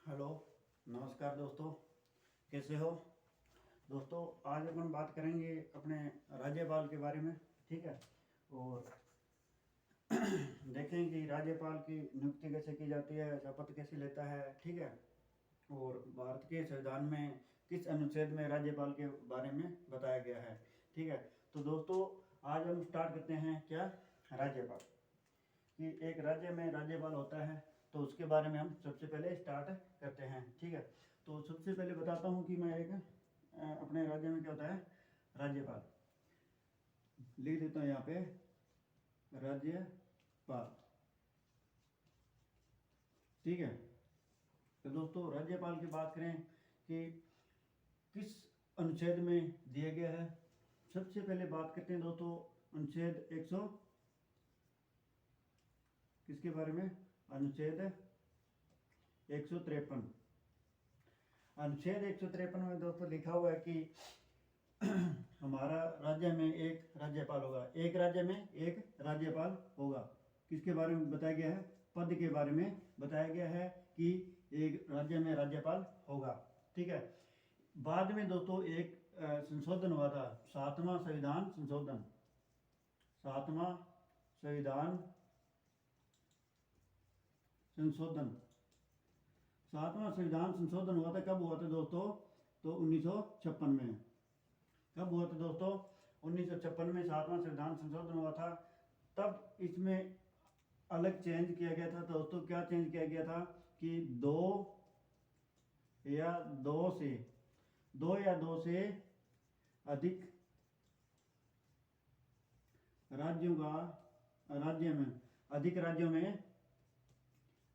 Hello, नमस्कार दोस्तों। कैसे हो दोस्तों? आज अपन बात करेंगे अपने राज्यपाल के बारे में। ठीक है। और देखें कि राज्यपाल की नियुक्ति कैसे की जाती है, शपथ कैसे लेता है। ठीक है। और भारत के संविधान में किस अनुच्छेद में राज्यपाल के बारे में बताया गया है। ठीक है। तो दोस्तों, आज हम स्टार्ट करते हैं क्या, राज्यपाल कि एक राज्य में राज्यपाल होता है, तो उसके बारे में हम सबसे पहले स्टार्ट करते हैं। ठीक है। तो सबसे पहले बताता हूँ कि मैं एक अपने राज्य में क्या होता है, राज्यपाल लिख देता हूँ यहाँ पे, राज्यपाल। ठीक है। तो दोस्तों, राज्यपाल की बात करें कि किस अनुच्छेद में दिया गया है, सबसे पहले बात करते हैं दोस्तों अनुच्छेद 100 किसके बारे में, अनुच्छेद 153। अनुच्छेद 153 में दोस्तों लिखा हुआ है कि हमारा राज्य में एक राज्यपाल होगा, एक राज्य में एक राज्यपाल होगा। किसके बारे में बताया गया है, पद के बारे में बताया गया है कि एक राज्य में राज्यपाल होगा। ठीक है। बाद में दोस्तों एक संशोधन हुआ था, सातवां संविधान संशोधन। सातवां संविधान संशोधन, सातवां संविधान संशोधन हुआ था। कब हुआ था दोस्तों? तो 1956 में। कब हुआ था दोस्तों? 1956 में सातवां संविधान संशोधन हुआ था। तब इसमें अलग चेंज किया गया था दोस्तों। क्या चेंज किया गया था कि दो या दो से अधिक राज्यों में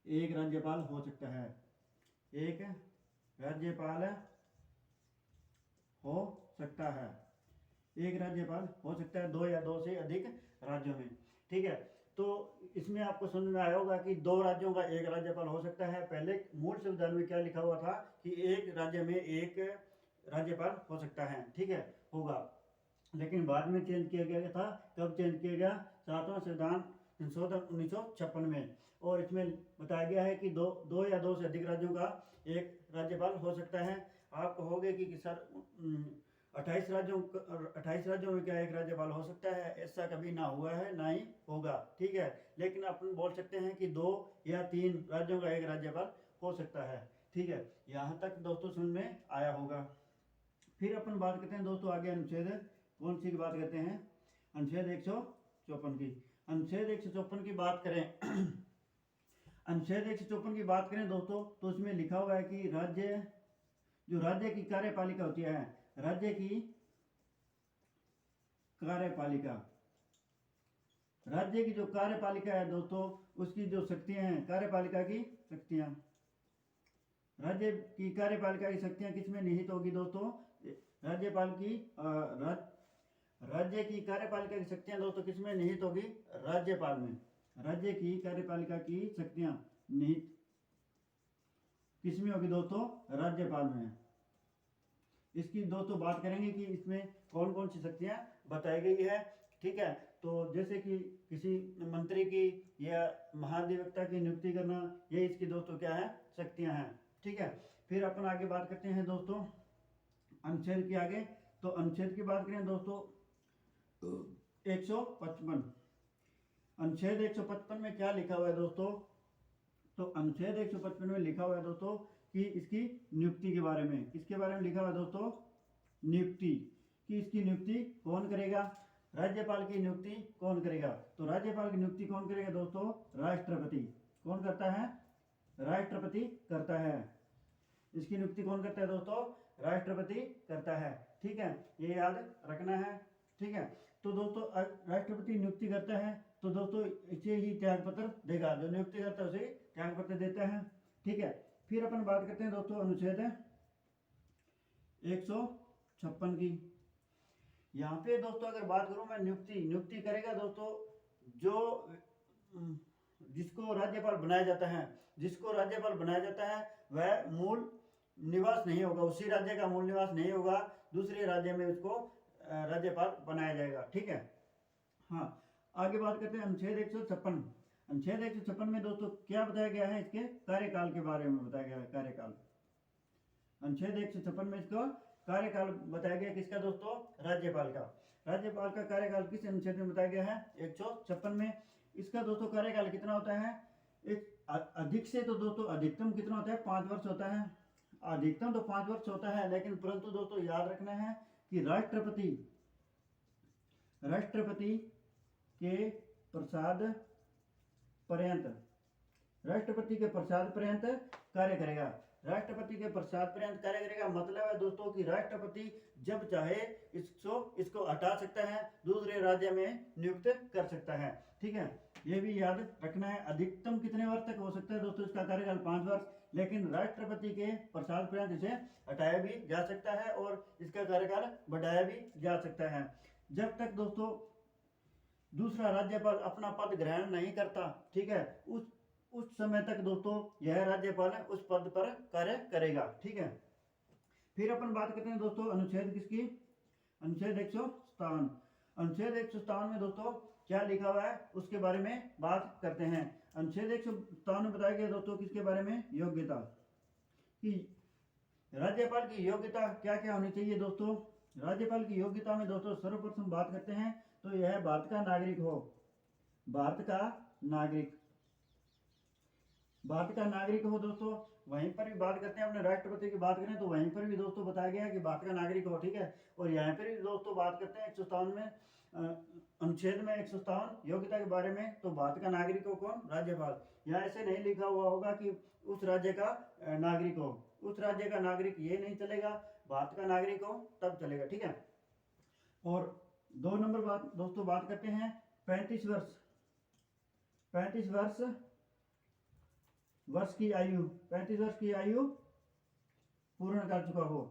एक राज्यपाल हो सकता है। एक राज्यपाल हो सकता है, एक राज्यपाल हो सकता है दो या दो से अधिक राज्यों में। ठीक है। तो इसमें आपको समझ में आया होगा कि दो राज्यों का एक राज्यपाल हो सकता है। पहले मूल संविधान में क्या लिखा हुआ था कि एक राज्य में एक राज्यपाल हो सकता है। ठीक है, होगा। लेकिन बाद में चेंज किया गया था। कब चेंज किया गया? सातवां संविधान संशोधन 1956 में। और इसमें बताया गया है कि दो या दो से अधिक राज्यों का एक राज्यपाल हो सकता है। आप कहोगे कि सर 28 राज्यों में क्या एक राज्यपाल हो सकता है? ऐसा कभी ना हुआ है, ना ही होगा। ठीक है। लेकिन अपन बोल सकते हैं कि 2 या 3 राज्यों का एक राज्यपाल हो सकता है। ठीक है। यहाँ तक दोस्तों समझ में आया होगा। फिर अपन बात करते हैं दोस्तों आगे, अनुच्छेद कौन सी की बात करते हैं, अनुच्छेद 154 की। अनुच्छेद 154 की बात करें अनुच्छेद 154 की बात करें दोस्तों, तो उसमें लिखा हुआ है कि राज्य की कार्यपालिका होती है, राज्य की कार्यपालिका, राज्य की जो कार्यपालिका है दोस्तों, उसकी जो शक्तियां हैं, कार्यपालिका की शक्तियां, राज्य की कार्यपालिका की शक्तियां किसमें निहित होगी दोस्तों? राज्यपाल की राज्य की कार्यपालिका की शक्तियां दोस्तों किसमें निहित होगी? राज्यपाल में। राज्य की कार्यपालिका की शक्तियां निहित किसमें होगी दोस्तों? राज्यपाल में। इसकी दोस्तों बात करेंगे कि इसमें कौन कौन सी शक्तियां बताई गई है। ठीक है। तो जैसे कि किसी मंत्री की या महाधिवक्ता की नियुक्ति करना, ये इसकी दोस्तों क्या है, शक्तियां हैं। ठीक है। फिर अपन आगे बात करते हैं दोस्तों अनुच्छेद की आगे। तो अनुच्छेद की बात करें दोस्तों 155, अनुच्छेद 155 में क्या लिखा हुआ है दोस्तों? तो अनुच्छेद 155 में लिखा हुआ है दोस्तों कि इसकी नियुक्ति के बारे में, किसके बारे में लिखा हुआ है दोस्तों? नियुक्ति, कि इसकी नियुक्ति कौन करेगा? राज्यपाल की नियुक्ति कौन करेगा? तो राज्यपाल की नियुक्ति कौन करेगा दोस्तों? राष्ट्रपति। कौन करता है? राष्ट्रपति करता है। इसकी नियुक्ति कौन करता है दोस्तों? राष्ट्रपति करता है। ठीक है, ये याद रखना है। ठीक है। तो दोस्तों राष्ट्रपति नियुक्ति करता है, तो दोस्तों इसे ही त्याग पत्र देगा, जो नियुक्ति करता है उसे त्याग पत्र देता है। ठीक है। फिर अपन बात करते हैं दोस्तों अनुच्छेद 156 की। यहाँ पे दोस्तों अगर बात करूं मैं, नियुक्ति करेगा दोस्तों जो जिसको राज्यपाल बनाया जाता है, जिसको राज्यपाल बनाया जाता है वह मूल निवास नहीं होगा, उसी राज्य का मूल निवास नहीं होगा, दूसरे राज्य में उसको राज्यपाल बनाया जाएगा। ठीक है। हाँ, आगे बात करते हैं अनुच्छेद 156। अनुच्छेद 156 में दोस्तों क्या बताया गया है, इसके कार्यकाल के बारे में बताया गया है। कार्यकाल, अनुच्छेद 156 में इसको कार्यकाल बताया गया किसका दोस्तों, राज्यपाल का। राज्यपाल का कार्यकाल किस अनुच्छेद में बताया गया है, 156 में। इसका दोस्तों कार्यकाल कितना होता है, एक अधिक से तो दोस्तों अधिकतम कितना होता है, 5 वर्ष होता है। अधिकतम तो 5 वर्ष होता है, लेकिन परंतु दोस्तों याद रखना है कि राष्ट्रपति के प्रसाद पर्यंत, राष्ट्रपति के प्रसाद पर्यंत कार्य करेगा। राष्ट्रपति के प्रसाद पर्यंत कार्य करेगा मतलब है दोस्तों कि राष्ट्रपति जब चाहे इसको हटा सकता है, दूसरे राज्य में नियुक्त कर सकता है। ठीक है, ये भी याद रखना है। अधिकतम कितने वर्ष तक हो सकता है दोस्तों, इसका कार्यकाल 5 वर्ष, लेकिन राष्ट्रपति के प्रसाद पर्यंत इसे हटाया भी जा सकता है और इसका कार्यकाल बढ़ाया भी जा सकता है। जब तक दोस्तों दूसरा राज्यपाल अपना पद ग्रहण नहीं करता, ठीक है, उस समय तक दोस्तों यह राज्यपाल उस पद पर कार्य करेगा। ठीक है, फिर अपन बात करते हैं दोस्तों अनुच्छेद किसकी, अनुच्छेद 157। अनुच्छेद 157 में दोस्तों क्या लिखा हुआ है उसके बारे में बात करते हैं। अनुच्छेद 157 में बताया गया दोस्तों किसके बारे में, योग्यता कि राज्यपाल की योग्यता क्या क्या होनी चाहिए दोस्तों। राज्यपाल की योग्यता में दोस्तों सर्वप्रथम बात करते हैं तो यह भारत का नागरिक हो, भारत का नागरिक हो दोस्तों। वहीं पर भी बात करते हैं, अपने राष्ट्रपति की बात करें तो वहीं पर भी दोस्तों बताया गया है कि भारत का नागरिक हो। ठीक है, और यहाँ पर भी दोस्तों बात करते हैं 157 में, अनुच्छेद में 157 योग्यता के बारे में, तो भारत का नागरिक हो कौन, राज्यपाल। यहाँ ऐसे नहीं लिखा हुआ होगा कि उस राज्य का नागरिक हो, उस राज्य का नागरिक ये नहीं चलेगा, भारत का नागरिक हो तब चलेगा। ठीक है, और 2 नंबर बात दोस्तों बात करते हैं 35 वर्ष की आयु, 35 वर्ष की आयु पूर्ण कर चुका हो,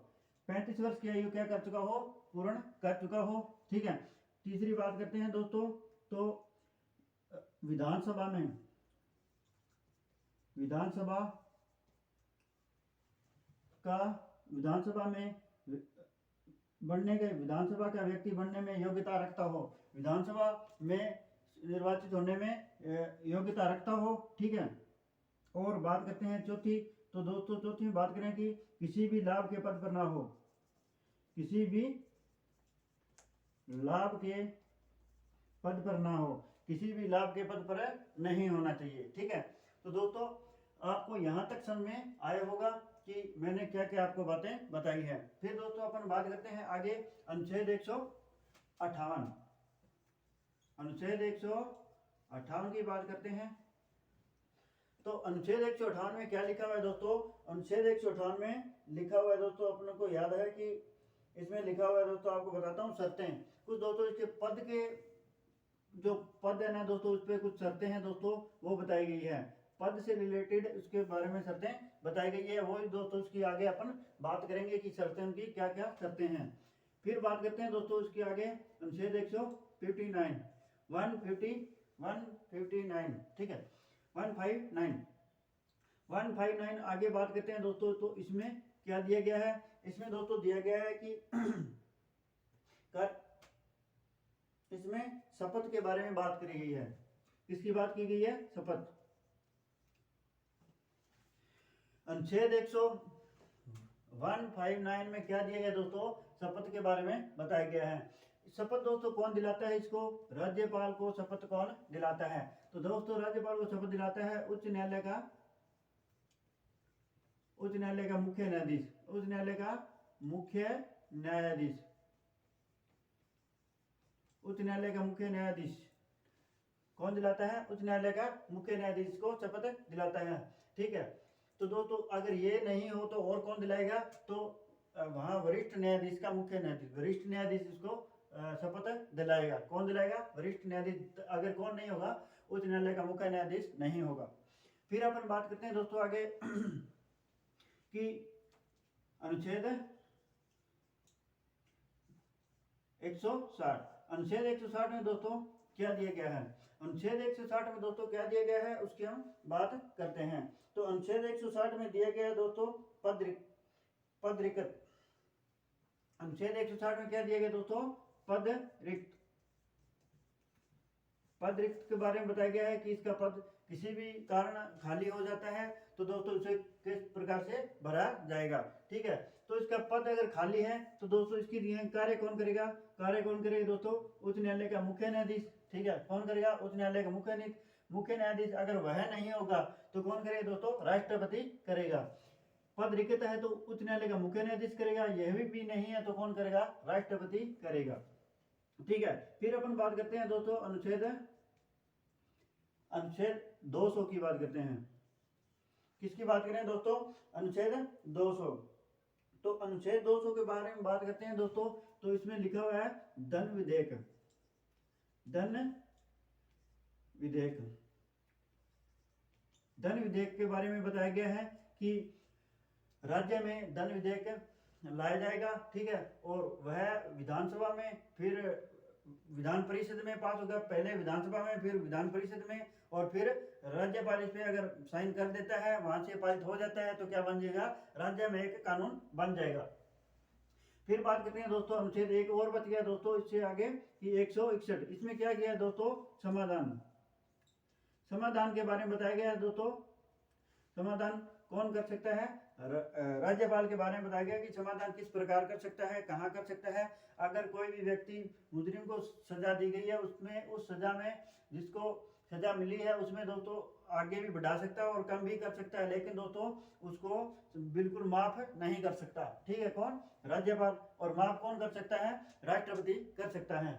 35 वर्ष की आयु क्या कर चुका हो, पूर्ण कर चुका हो। ठीक है, तीसरी बात करते हैं दोस्तों तो विधानसभा का व्यक्ति बनने में योग्यता रखता हो, विधानसभा में निर्वाचित होने में योग्यता रखता हो। ठीक है, और बात करते हैं चौथी, तो दोस्तों चौथी में बात करें कि किसी भी लाभ के पद पर ना हो, किसी भी लाभ के पद पर ना हो, किसी भी लाभ के पद पर नहीं होना चाहिए। ठीक है, तो दोस्तों आपको यहाँ तक समझ में आया होगा कि मैंने क्या क्या आपको बातें बताई है। फिर दोस्तों अपन बात करते हैं आगे अनुच्छेद 158, अनुच्छेद 158 की बात करते हैं। तो अनुच्छेद 158 में क्या लिखा हुआ है दोस्तों, अनुच्छेद 158 में लिखा हुआ है दोस्तों, अपने को याद है कि इसमें लिखा हुआ है दोस्तों, आपको बताता हूँ शर्तें कुछ दोस्तों, इसके पद के जो पद है ना दोस्तों उस पर कुछ शर्तें हैं दोस्तों वो बताई गई है, पद से रिलेटेड उसके बारे में शर्तें बताई गई है, वो दोस्तों उसकी आगे अपन बात करेंगे कि शर्तें उनकी क्या क्या शर्तें हैं। फिर बात करते हैं दोस्तों उसके आगे अनुच्छेद 159, ठीक है, 159 आगे बात करते हैं दोस्तों। तो इसमें क्या दिया गया है, इसमें दोस्तों दिया गया है कि इसमें शपथ के बारे में बात करी गई है। किसकी बात की गई है, शपथ। अनुच्छेद 159 में क्या दिया गया दोस्तों, शपथ के बारे में बताया गया है। शपथ दोस्तों कौन दिलाता है इसको, राज्यपाल को शपथ कौन दिलाता है। तो दोस्तों राज्यपाल को शपथ दिलाता है उच्च न्यायालय का मुख्य न्यायाधीश, उच्च न्यायालय का मुख्य न्यायाधीश कौन दिलाता है, उच्च न्यायालय का मुख्य न्यायाधीश को शपथ दिलाता है। ठीक है, तो दोस्तों अगर ये नहीं हो तो और कौन दिलाएगा, तो वहाँ वरिष्ठ न्यायाधीश का मुख्य न्यायाधीश, वरिष्ठ न्यायाधीश इसको शपथ दिलाएगा। कौन दिलाएगा, वरिष्ठ न्यायाधीश। अगर कौन नहीं होगा, उच्च न्यायालय का मुख्य न्यायाधीश नहीं होगा। फिर अपन बात करते हैं दोस्तों आगे कि अनुच्छेद 160, अनुच्छेद 160 में दोस्तों क्या दिया गया है, अनुच्छेद 160 में दोस्तों क्या दिया गया है उसकी हम बात करते हैं। तो अनुच्छेद 160 में दिया गया है दोस्तों पद रिक्त। अनुच्छेद 160 में क्या दिया गया दोस्तों, पद रिक्त के बारे में बताया गया है कि इसका पद किसी भी कारण खाली हो जाता है तो दोस्तों उसे किस प्रकार से भरा जाएगा, ठीक है। तो इसका पद अगर खाली है तो दोस्तों इसकी कार्य कौन करेगा, कार्य कौन करेगा दोस्तों, उच्च न्यायालय का मुख्य न्यायाधीश, ठीक है। कौन करेगा, उच्च न्यायालय का मुख्य न्यायाधीश। अगर वह नहीं होगा तो कौन करेगा दोस्तों, राष्ट्रपति करेगा। पद रिक्त है तो उच्च न्यायालय का मुख्य न्यायाधीश करेगा, यह भी नहीं है तो कौन करेगा, राष्ट्रपति करेगा, ठीक है। फिर अपन बात करते हैं दोस्तों अनुच्छेद 200 की बात करते हैं। किसकी बात करें दोस्तों, अनुच्छेद 200। तो अनुच्छेद 200 के बारे में बात करते हैं दोस्तों। तो इसमें लिखा हुआ है धन विधेयक, धन विधेयक। धन विधेयक के बारे में बताया गया है कि राज्य में धन विधेयक लाया जाएगा, ठीक है। और वह विधानसभा में, फिर विधान परिषद में पास होगा, पहले विधानसभा में, फिर विधान परिषद में, और फिर राज्यपाल इस पे अगर साइन कर देता है, वहां से पारित हो जाता है तो क्या बन जाएगा, राज्य में एक कानून बन जाएगा। फिर बात करते हैं दोस्तों अनुच्छेद एक और बच गया दोस्तों इससे आगे कि 161। इसमें क्या किया दोस्तों, समाधान। समाधान के बारे में बताया गया है दोस्तों। समाधान कौन कर सकता है, राज्यपाल के बारे में बताया गया कि समाधान किस प्रकार कर सकता है, कहाँ कर सकता है। अगर कोई भी व्यक्ति, मुजरिम को सजा दी गई है, उसमें उस सजा में जिसको सजा मिली है उसमें दोस्तों आगे भी बढ़ा सकता है और कम भी कर सकता है, लेकिन दोस्तों उसको बिल्कुल माफ नहीं कर सकता, ठीक है। कौन, राज्यपाल। और माफ कौन कर सकता है, राष्ट्रपति कर सकता है।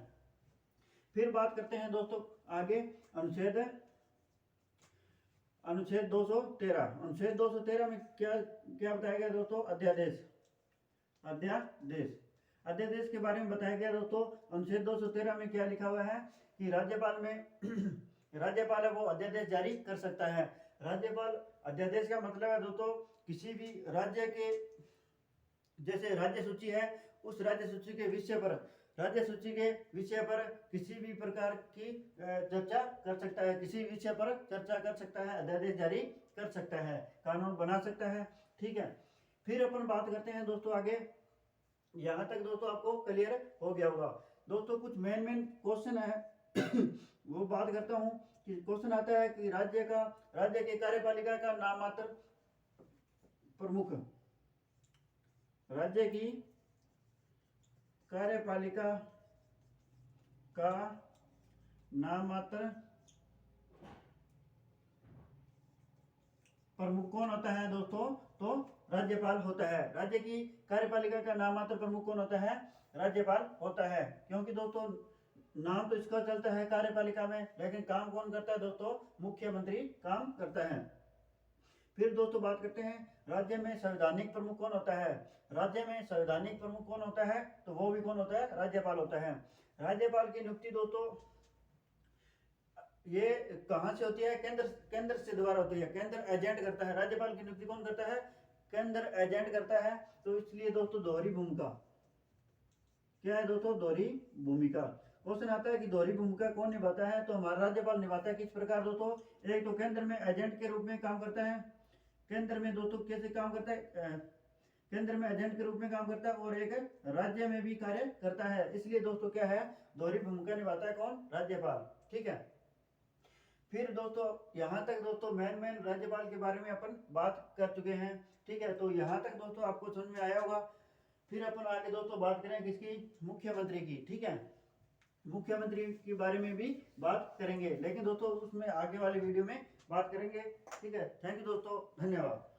फिर बात करते हैं दोस्तों आगे अनुच्छेद 213। अनुच्छेद 213 में क्या क्या बताया गया दोस्तों, अध्यादेश। अध्यादेश के बारे में बताया गया दोस्तों। अनुच्छेद 213 में क्या लिखा हुआ है कि राज्यपाल में राज्यपाल है वो अध्यादेश जारी कर सकता है। राज्यपाल, अध्यादेश का मतलब है दोस्तों किसी भी राज्य के, जैसे राज्य सूची है, उस राज्य सूची के विषय पर, किसी भी प्रकार की चर्चा कर सकता है, किसी विषय पर चर्चा कर सकता है, अध्यादेश जारी कर सकता है, कानून बना सकता है, ठीक है। फिर अपन बात करते हैं दोस्तों आगे। यहाँ तक दोस्तों आपको क्लियर हो गया होगा दोस्तों। कुछ मेन क्वेश्चन है वो बात करता हूँ कि क्वेश्चन आता है कि राज्य के कार्यपालिका का नाममात्र प्रमुख, राज्य की कार्यपालिका का नाममात्र प्रमुख कौन होता है दोस्तों, तो राज्यपाल होता है। राज्य की कार्यपालिका का नाममात्र प्रमुख कौन होता है, राज्यपाल होता है। क्योंकि दोस्तों नाम तो इसका चलता है कार्यपालिका में, लेकिन काम कौन करता है दोस्तों, मुख्यमंत्री काम करता है। फिर दोस्तों बात करते हैं राज्य में संवैधानिक प्रमुख कौन होता है। राज्य में संवैधानिक प्रमुख कौन होता है, तो वो भी कौन होता है, राज्यपाल होता है। राज्यपाल की नियुक्ति दोस्तों ये कहां से होती है, केंद्र से द्वारा होती है, केंद्र एजेंट करता है। राज्यपाल की नियुक्ति कौन करता है, केंद्र एजेंट करता है। तो इसलिए दोस्तों दोहरी भूमिका, क्या है दोस्तों, दोहरी भूमिका। क्वेश्चन आता है कि दोहरी भूमिका कौन निभाता है, तो हमारा राज्यपाल निभाता है। किस प्रकार दोस्तों, एक तो केंद्र में एजेंट के रूप में काम करता है, केंद्र में दोस्तों कैसे काम करता है, केंद्र में एजेंट के रूप में काम करता है, और एक राज्य में भी कार्य करता है। इसलिए दोस्तों क्या है, दोहरी भूमिका निभाता है कौन, राज्यपाल, ठीक है। फिर दोस्तों यहाँ तक दोस्तों मेन राज्यपाल के बारे में अपन बात कर चुके हैं, ठीक है। तो यहाँ तक दोस्तों आपको समझ में आया होगा। फिर अपन आगे दोस्तों बात करें किसकी, मुख्यमंत्री की, ठीक है। मुख्यमंत्री के बारे में भी बात करेंगे, लेकिन दोस्तों उसमें आगे वाली वीडियो में बात करेंगे, ठीक है। थैंक यू दोस्तों, धन्यवाद।